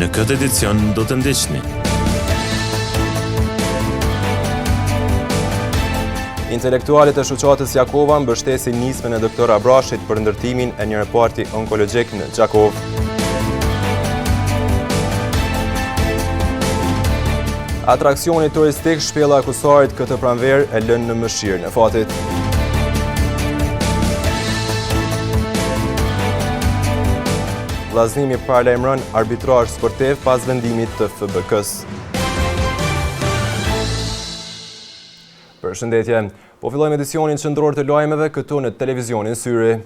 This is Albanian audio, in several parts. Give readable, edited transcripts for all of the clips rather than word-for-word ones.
Në këtë edicion do të ndiqni. Intelektualit e shoqatës Jakova mbështesin nismën e doktor Abrashit për ndërtimin e një reparti onkologjik në Gjakovë. Atraksioni turistik Shpella e Kusarit këtë pranverë e lënë në mëshirën e fatit. Vllaznimi paralajmëron arbitrazh sportiv pas vendimit të FBK-s. Përshëndetje, po fillojmë edicionin qendror të lajmeve këtu në televizionin Syri.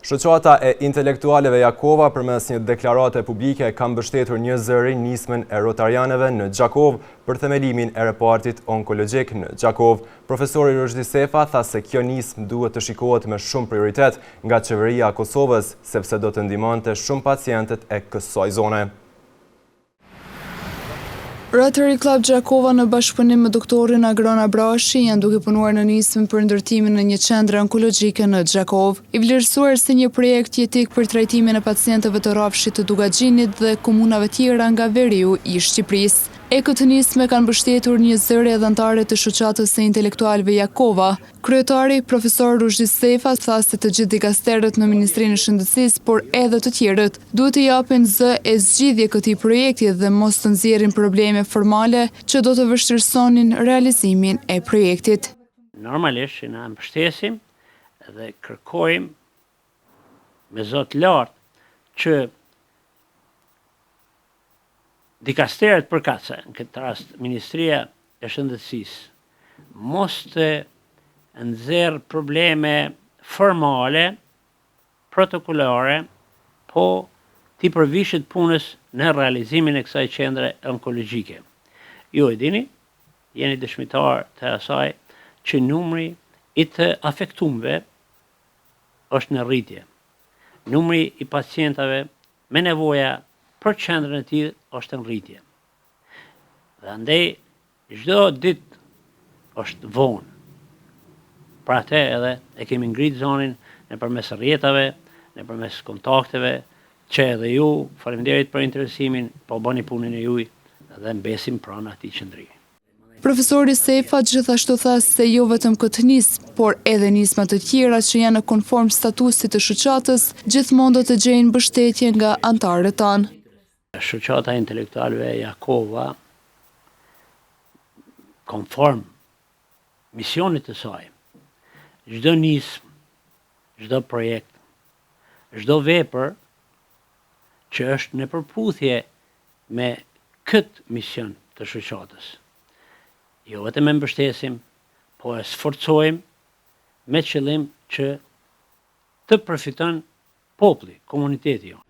Shoqata e intelektualeve Jakova përmes një deklarate publike ka mbështetur një zëri nismën e rotarianëve në Gjakovë për themelimin e repartit onkologjik në Gjakovë. Profesori Rushdi Sefa tha se kjo nismë duhet të shikohet me shumë prioritet nga qeveria e Kosovës, sepse do të ndihmonte shumë pacientët e kësaj zone. Rotary Club Gjakova në bashkëpunim me doktorin Agron Abrashi janë duke punuar në nismën për ndërtimin e një qendre onkologjike në Gjakovë, i vlerësuar si një projekt jetik për trajtimin e pacientëve të rrafshit të Dugaxhinit dhe komunave tjera nga veriu i Shqipërisë. E këtë nismë kanë mbështetur një zëri edhe anëtarë të shoqatës së intelektualëve Jakova. Kryetari, profesor Rushdi Sefa, tha se të gjithë dikasterët në Ministrinë e Shëndetësisë, por edhe të tjerët, duhet të japin zë e zgjidhje këtij projekti dhe mos të nxjerrin probleme formale që do të vështirësonin realizimin e projektit. Normalisht që na mbështesim dhe kërkojmë me zot lart që dikasterët përkatëse, në këtë rast Ministria e Shëndetësisë, mos të nxjerrë probleme formale, protokollare, po t'i përvishit punës në realizimin e kësaj qendre onkologjike. Ju e dini, jeni dëshmitar të asaj që numri i të afektuarve është në rritje. Numri i pacientave me nevoja për qendrën e tij është në rritje. Dhe andaj çdo ditë është vonë. Pra atë edhe e kemi ngritë zonin nëpërmes rrjetave, nëpërmes kontakteve, që edhe ju, faleminderit për interesimin, po bëni punën e juaj dhe mbesim pranë atij qendri. Profesori Sefa gjithashtu tha se jo vetëm këtë nismë, por edhe nisma të tjera që janë në konform statusit të shoqatës, gjithmonë do të gjejnë mbështetje nga anëtarët tanë. Shoqata intelektualëve Jakova, konform misionit të saj, çdo nismë, çdo projekt, çdo vepër që është në përputhje me këtë mision të shoqatës, jo vetëm e mbështesim, po e sforcojmë me qëllim që të përfiton populli, komuniteti jonë.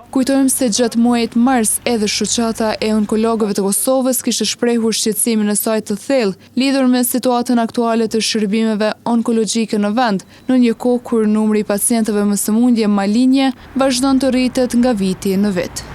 Kujtojmë se gjatë muajit mars edhe shoqata e onkologëve të Kosovës kishte shprehur shqetësimin e saj të thellë lidhur me situatën aktuale të shërbimeve onkologjike në vend, në një kohë kur numri i pacientëve me sëmundje malinje vazhdon të rritet nga viti në vit.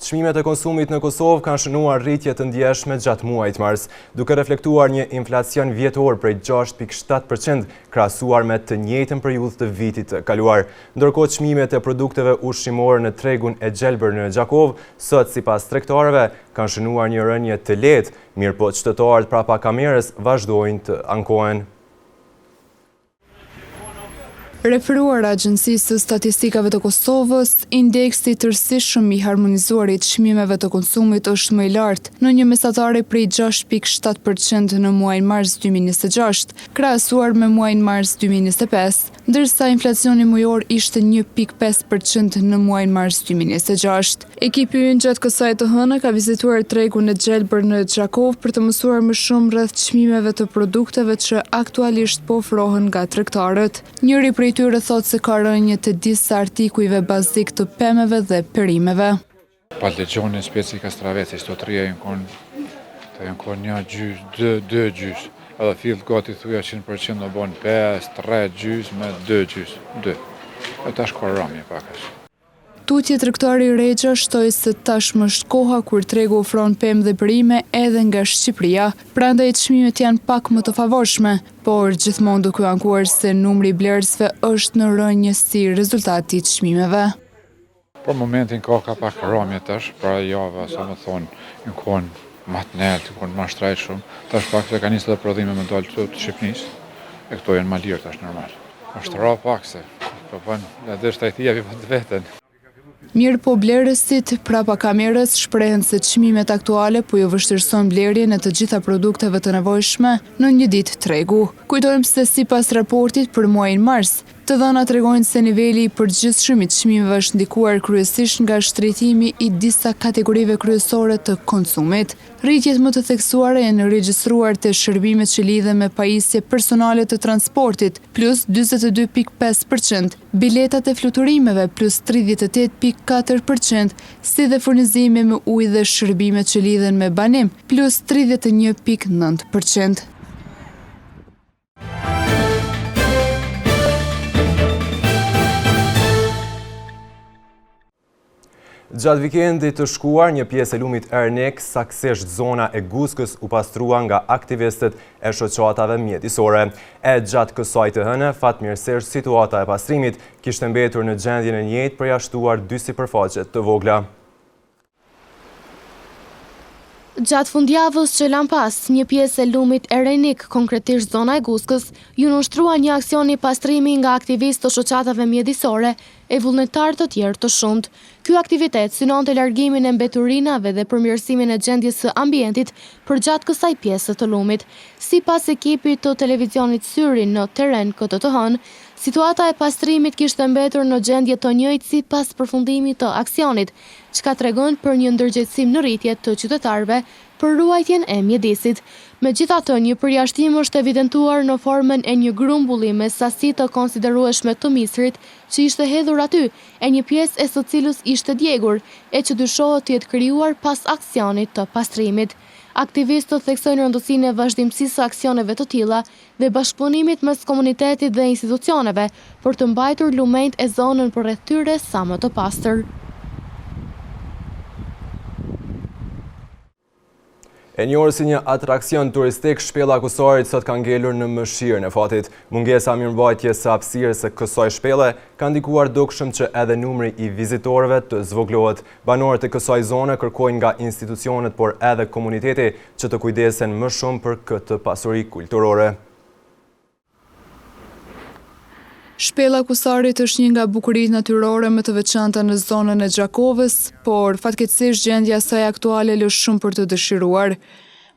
Çmimet e konsumit në Kosovë kanë shënuar rritje të ndjeshme gjatë muajit mars, duke reflektuar një inflacion vjetor prej 6.7% krahasuar me të njëjtën periudhë të vitit të kaluar. Ndërkohë çmimet e produkteve ushqimore në tregun e gjelbër në Gjakovë, sot sipas tregtarëve, kanë shënuar një rënje të lehtë, mirëpo qytetarët prapa kamerës vazhdojnë të ankohen. Referuar Agjencisë së Statistikave të Kosovës, indeksi tërësishëm i harmonizuar i çmimeve të konsumit është më i lartë, në një mesatare prej 6.7% në muajin mars 2026, krahasuar me muajin mars 2025, ndërsa inflacioni mujor ishte 1.5% në muajin mars 2026. Ekipi ynë gjatë kësaj të hënë ka vizituar tregun e gjelbër në Gjakovë për të mësuar më shumë rreth çmimeve të produkteve që aktualisht po ofrohen nga tregtarët. Njëri prej tyre thot se ka rënje të disa artikujve bazik të pemeve dhe perimeve. Paltegjoni, speci kastraveci, stotria janë konë një gjys, dë gjys. Edhe fill gati thuja 100% në bon 5, 3 gjys me 2 gjys, 2. E tash ka rëmje pakash. Tutje tregtari Rexha shtoi se tashmë është koha kur tregu ofron pemë dhe perime edhe nga Shqipëria, prandaj çmimet janë pak më të favorshme, por gjithmonë duke ankuar se numri i blerësve është në rënje si rezultati i çmimeve. Për momentin ka pak rëmje tash, pra java, sa më thonë, në kohën më të nelt, në kohën më shtrejt shumë, tash pak se ka nisë dhe prodhime me dalë të Shqipnisë, e këto janë më lirë tash normal. Është ra pak se, po bënë, edhe shtajtia vi të veten. Mirë po blerësit prapa kamerës shprehen se çmimet aktuale po ju vështirëson blerjen e të gjitha produkteve të nevojshme në një ditë tregu. Kujtojmë se sipas raportit për muajin mars, të dhënat tregojnë se niveli i përgjithshëm i çmimeve është ndikuar kryesisht nga shtrejtimi i disa kategorive kryesore të konsumit. Rritjet më të theksuara janë regjistruar te shërbimet që lidhen me pajisje personale të transportit, plus 42.5%, biletat e fluturimeve plus 38.4%, si dhe furnizimi me ujë dhe shërbimet që lidhen me banim, plus 31.9%. Gjatë vikendit të shkuar, një pjesë e lumit Ernek, saksisht zona e Guskës, u pastrua nga aktivistët e shoqatave mjedisore. E gjatë kësaj të hënë, fatmirësisht situata e pastrimit kishte mbetur në gjendjen e njëjtë përjashtuar dy sipërfaqe të vogla. Gjatë fundjavës që lan pas, një pjesë e lumit Ernik, konkretisht zona e Guskës, ju nënshtrua një aksioni pastrimi nga aktivistë të shoqatave mjedisore e vullnetar të tjerë të shumt. Ky aktivitet synonte largimin e mbeturinave dhe përmirësimin e gjendjes së ambientit përgjatë kësaj pjese të lumit. Sipas ekipit të televizionit Syri në terren këtë të hënë, situata e pastrimit kishte mbetur në gjendje të njëjtë sipas përfundimit të aksionit, çka tregon për një ndërgjegjësim në rritje të qytetarëve për ruajtjen e mjedisit. Megjithatë, një përjashtim është evidentuar në formën e një grumbulli me sasi të konsiderueshme të misrit që ishte hedhur aty, e një pjesë e së cilës ishte djegur, e që dyshohet të jetë krijuar pas aksionit të pastrimit. Aktivistët theksojnë rëndësinë e vazhdimësisë së aksioneve të tilla dhe bashkëpunimit mes komunitetit dhe institucioneve për të mbajtur lumenjt e zonën përreth tyre sa më të pastër. E njohur si një atraksion turistik, shpella Kusarit sot ka ngelur në mëshirën e fatit. Mungesa mirëmbajtjes së hapësirës së kësaj shpelle ka ndikuar dukshëm që edhe numri i vizitorëve të zvoglohet. Banorët e kësaj zone kërkojnë nga institucionet por edhe komuniteti që të kujdesen më shumë për këtë pasuri kulturore. Shpella Kusarit është një nga bukuritë natyrore më të veçanta në zonën e Gjakovës, por fatkeqësisht gjendja e saj aktuale lë shumë për të dëshiruar.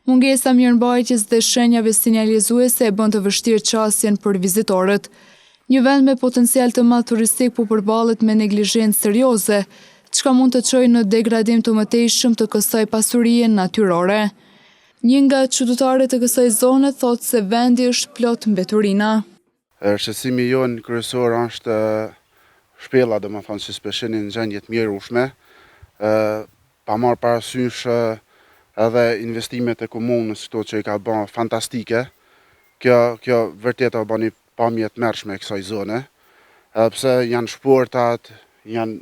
Mungesa mirëmbajtjes dhe shenjave sinjalizuese e bën të vështirë qasjen për vizitorët. Një vend me potencial të madh turistik po përballet me neglizhencë serioze, çka mund të çojë në degradim të mëtejshëm të kësaj pasurie natyrore. Një nga qytetarët e kësaj zone thotë se vendi është plot mbeturina. Shqetësimi jonë kryesor është shpella, domethënë që speshin në gjendje të mjerueshme, pa marrë parasysh edhe investimet e komunës këto që i ka bën fantastike. Kjo vërtet ka bën një pamje të mërshme e kësaj zone, pse janë shportat, janë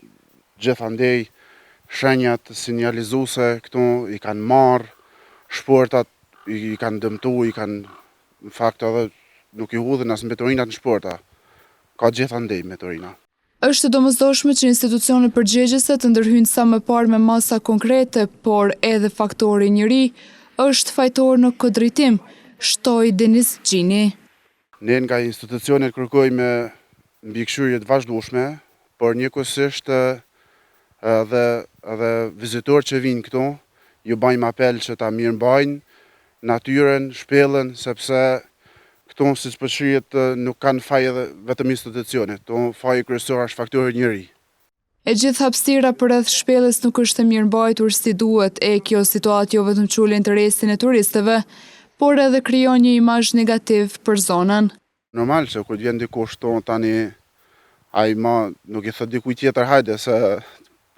gjithandej shenjat sinjalizuese këtu i kanë marrë, shportat i kanë dëmtuar, i kanë në fakt edhe nuk i hudhen as mbeturinat në shporta. Ka gjithandej mbeturina. Është domosdoshme që institucionet përgjegjëse të ndërhyjnë sa më parë me masa konkrete, por edhe faktori njeri është fajtor në këtë drejtim, shtoi Denis Gjini. Ne nga institucionet kërkojmë mbikëqyrje të vazhdueshme, por njëkohësisht edhe vizitorë që vinë këtu, ju bëjmë apel që ta mirëmbajnë natyrën, shpellën, sepse këto siç po shihet nuk kanë faj edhe vetëm institucionet, këto faji kryesor është faktori njeri. E gjithë hapësira përreth shpellës nuk është e mirëmbajtur si duhet, e kjo situatë jo vetëm çull interesin e turistëve, por edhe krijon një imazh negativ për zonën. Normal që kur vjen dikush këtu tani ai më nuk i thot dikujt tjetër hajde se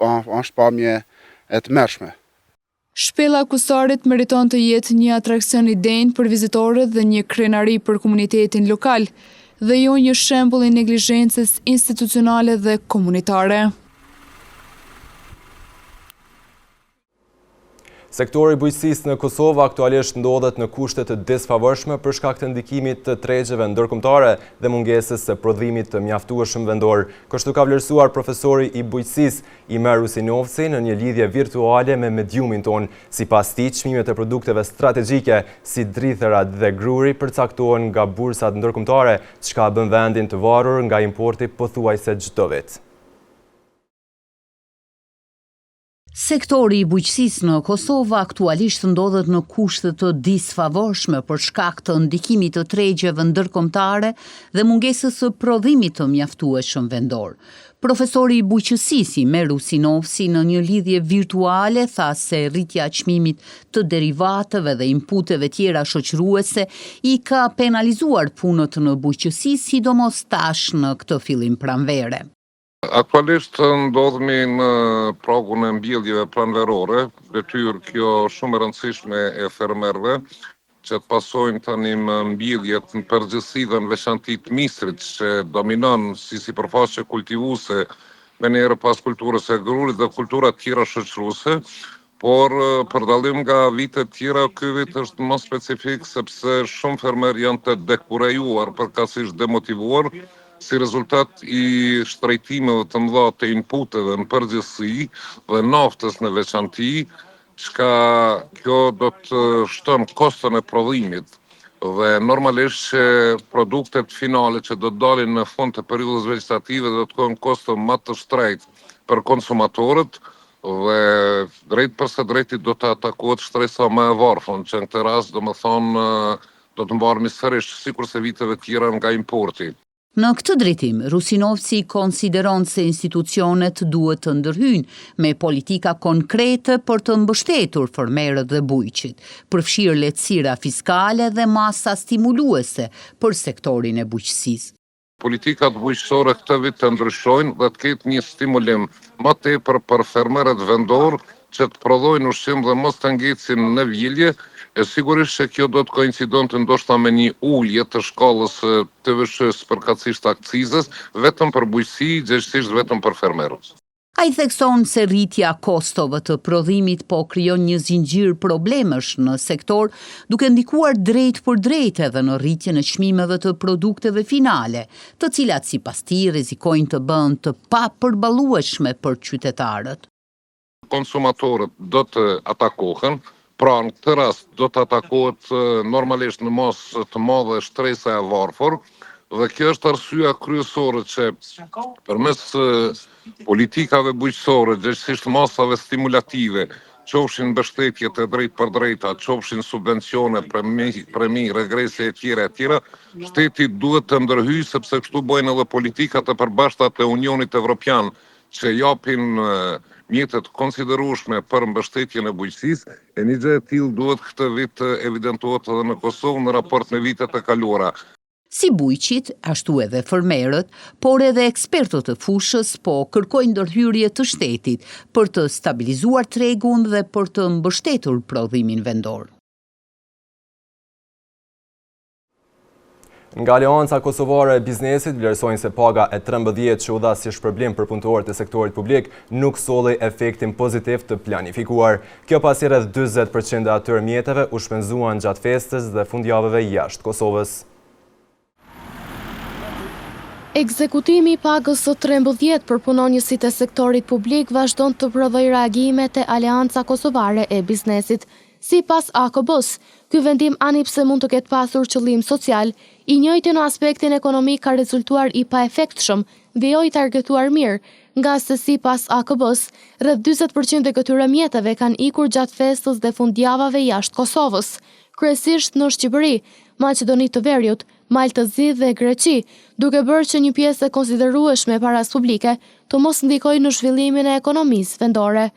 është pamje e tmerrshme. Shpella Kusarit meriton të jetë një atraksion i denjë për vizitorët dhe një krenari për komunitetin lokal, dhe jo një shembull i neglizhencës institucionale dhe komunitare. Sektori bujqësisë në Kosovë aktualisht ndodhet në kushte të disfavorshme për shkak të ndikimit të tregjeve ndërkombëtare dhe mungesës së prodhimit të mjaftueshëm vendor. Kështu ka vlerësuar profesori i bujqësisë Imer Rusinovci në një lidhje virtuale me mediumin ton. Sipas tij, çmimet e produkteve strategjike si dritherat dhe gruri përcaktohen nga bursat ndërkombëtare, çka bën vendin të varur nga importi pothuajse çdo vit. Sektori i bujqësisë në Kosovë aktualisht ndodhet në kushte të disfavorshme për shkak të ndikimit të tregjeve ndërkombëtare dhe mungesës së prodhimit të mjaftueshëm vendor. Profesori i bujqësisë Imer Rusinovci në një lidhje virtuale tha se rritja e çmimit të derivateve dhe inputeve tjera shoqëruese i ka penalizuar punët në bujqësi, sidomos tash në këtë fillim pranvere. Aktualisht ndodhemi në pragun e mbjelljeve pranverore, detyrë kjo shumë e rëndësishme e fermerëve, që të pasojnë tani më mbjelljet në përgjithësi dhe në veçanti të misrit, që dominon si sipërfaqe kultivuese me njëherë pas kulturës e grurit dhe kultura tjera shoqëruese, por për dallim nga vitet tjera, ky vit është më specifik sepse shumë fermerë janë të dekurajuar, përkatësisht demotivuar, si rezultat i shtrejtimeve të mëdha të inputeve në përgjithësi dhe naftës në veçanti, çka kjo do të shton kostën e prodhimit dhe normalisht që produktet finale që do të dalin në fund të periudhës vegetative do të kenë kostë më të shtrejtë për konsumatorët dhe drejt përse drejti do të atakohet shtresa më e varfër, që në këtë rast do të mbaremi sërish sikurse viteve tjera nga importi. Në këtë drejtim, Rusinovci konsideron se institucionet duhet të ndërhyjnë me politika konkrete për të mbështetur fermerët dhe bujqit, përfshirë lehtësira fiskale dhe masa stimuluese për sektorin e bujqësisë. Politikat bujqësore këtë vit të ndryshojnë dhe të ketë një stimulim më tepër për fermerët vendor që të prodhojnë ushqim dhe mos të ngecin në vjelje, e sigurisht që kjo do të koincidonte ndoshta me një ulje të shkallës të TVSH-s përkatësisht akcizës, vetëm për bujqësi, gjithsesi vetëm për fermerët. Ai thekson se rritja kostove të prodhimit po krijon një zinxhir problemesh në sektor, duke ndikuar drejt për drejt edhe në rritjen e çmimeve të produkteve finale, të cilat sipas tij rrezikojnë të bëhen të papërballueshme për qytetarët. Konsumatorët do të atakohen, pra në këtë rast do të atakohet normalisht në masë të madhe shtresa e varfër, dhe kjo është arsyeja kryesore që përmes politikave bujqësore, gjithsesi masave stimulative, qofshin mbështetjet e drejt për drejta, qofshin subvencione, premi, regrese e tjera, shteti duhet të ndërhyjë sepse kështu bëjnë edhe politikat e përbashkëta të Unionit Evropian, që japin mjetet konsiderueshme për mbështetjen e bujqësisë, e një gjë e tillë duhet këtë vit evidentohet edhe në Kosovë në raport me vitet e kaluara. Si bujqit, ashtu edhe fermerët, por edhe ekspertët e fushës po kërkojnë ndërhyrje të shtetit për të stabilizuar tregun dhe për të mbështetur prodhimin vendor. Nga Aleanca Kosovare e Biznesit vlerësojnë se paga e 13 që u dha si shpërblim për punëtorët e sektorit publik nuk solli efektin pozitiv të planifikuar. Kjo pasi rreth 40% e atyre mjeteve u shpenzuan gjatë festës dhe fundjavëve jashtë Kosovës. Ekzekutimi i pagës së 13 për punonjësit e sektorit publik vazhdon të prodhojë reagime te Aleanca Kosovare e Biznesit. Sipas AKB-s, ky vendim anipse mund të ketë pasur qëllim social, i njëjti në aspektin ekonomik ka rezultuar i paefektshëm dhe jo i targetuar mirë, nga se sipas AKB-s, rreth 40% e këtyre mjeteve kanë ikur gjatë festës dhe fundjavave jashtë Kosovës, kryesisht në Shqipëri, Maqedoni të Veriut, Maltë të Zi dhe Greqi, duke bërë që një pjesë e konsiderueshme e paras publike të mos ndikojë në zhvillimin e ekonomisë vendore.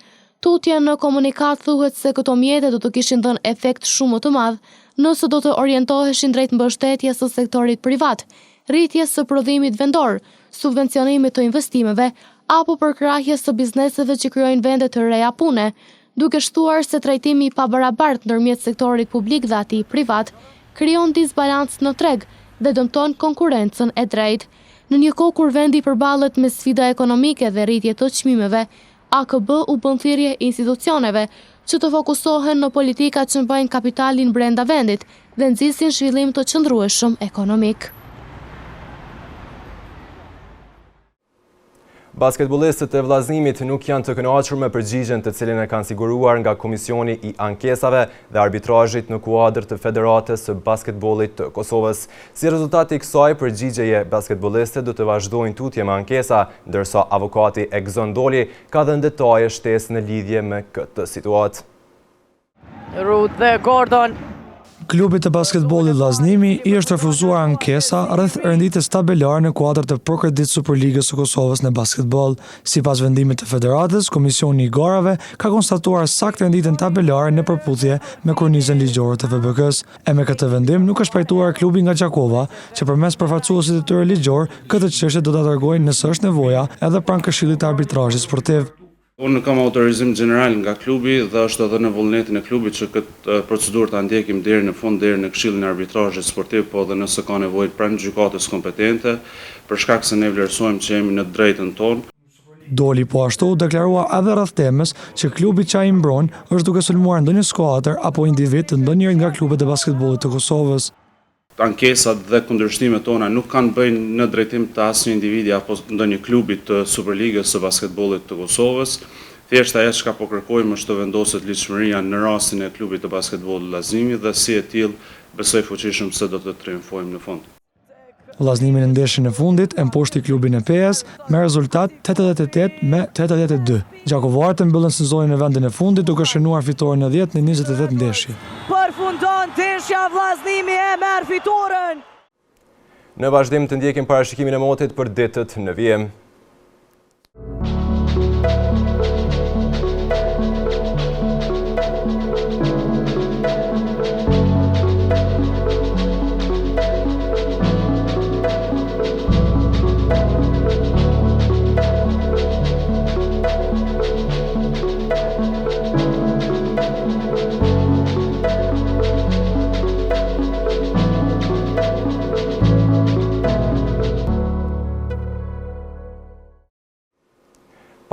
Tutje në komunikat thuhet se këto mjete do të kishin dhënë efekt shumë të madh nëse do të orientoheshin drejt mbështetjes së sektorit privat, rritjes së prodhimit vendor, subvencionimit të investimeve apo përkrahjes së bizneseve që krijojnë vende të reja pune, duke shtuar se trajtimi i pabarabartë ndërmjet sektorit publik dhe atij privat krijon disbalancë në treg dhe dëmton konkurrencën e drejtë. Në një kohë kur vendi përballet me sfida ekonomike dhe rritje të çmimeve, AKB u bën thirrje institucioneve që të fokusohen në politikat që mbajnë kapitalin brenda vendit dhe nxisin zhvillim të qëndrueshëm ekonomik. Basketbolistët e vllaznimit nuk janë të kënaqur me përgjigjen të cilin e kanë siguruar nga Komisioni i Ankesave dhe Arbitrazhit në kuadër të Federatës së Basketbollit të Kosovës. Si rezultat i kësaj përgjigjeje, basketbolistët do të vazhdojnë tutje me ankesa, ndërsa avokati Egzon Doli ka dhënë detaje shtesë në lidhje me këtë situatë. Ruth dhe Gordon. Klubit të basketbollit Vllaznimi i është refuzuar ankesa rreth renditjes tabelare në kuadër të Prokredit Superligës së Kosovës në basketboll. Sipas vendimit të Federatës, Komisioni i Garave ka konstatuar saktë renditjen tabelare në përputhje me kornizën ligjore të FBK-s. E me këtë vendim nuk është pajtuar klubi nga Gjakova, që përmes përfaqësuesit të tyre ligjor këtë çështje do ta dërgojnë nëse është nevoja edhe pranë Këshillit të Arbitrazhit Sportiv. Unë kam autorizim general nga klubi dhe është edhe në vullnetin e klubit që këtë procedurë ta ndjekim deri në fund, deri në Këshillin e Arbitrazhit Sportiv, po edhe nëse ka nevojë pranë gjykatës kompetente, për shkak se ne vlerësojmë që jemi në drejtën tonë. Doli po ashtu deklarua edhe rreth temës që klubi që ai mbron është duke sulmuar ndonjë skuadër apo individ të ndonjëri nga klubet e basketbollit të Kosovës. Ankesat dhe kundërshtimet tona nuk kanë bëjnë në drejtim të asnjë individi apo ndonjë klubi të Superligës së Basketbollit të Kosovës. Thjesht ajo çka po kërkojmë është të vendoset ligjshmëria në rastin e klubit të basketbollit Vllaznimi dhe si e tillë besoj fuqishëm se do të triumfojmë në fund. Vllaznimi në ndeshjen e fundit e mposhti klubin e PS me rezultat 88 me 82. Gjakovarët mbyllën sezonin në vendin e fundit duke shënuar fitoren në 10 në 28 ndeshje. Përfundon ndeshja, Vllaznimi e merr fitoren. Në vazhdim të ndjekim parashikimin e motit për ditët në vijim.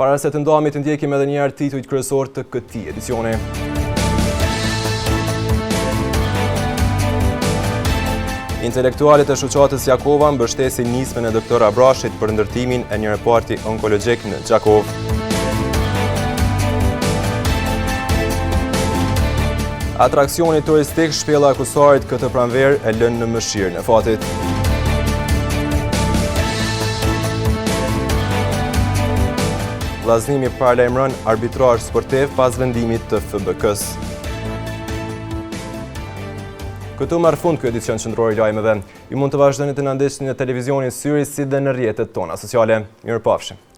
Para se të ndahemi të ndjekim edhe një herë titujt kryesor të këtij edicioni. Intelektualet e shoqatës Gjakova mbështesin nismën e doktor Abrashit për ndërtimin e një reparti onkologjik në Gjakovë. Atraksioni turistik Shpella e Kusarit këtë pranverë e lënë në mëshirën e fatit. Vllaznimi paralajmëron arbitrazh sportiv pas vendimit të FBK-s. Këtu marr fund ky edicion qendror i lajmeve. Ju mund të vazhdoni të na ndjekni në televizionin Syri si dhe në rrjetet tona sociale. Mirupafshim.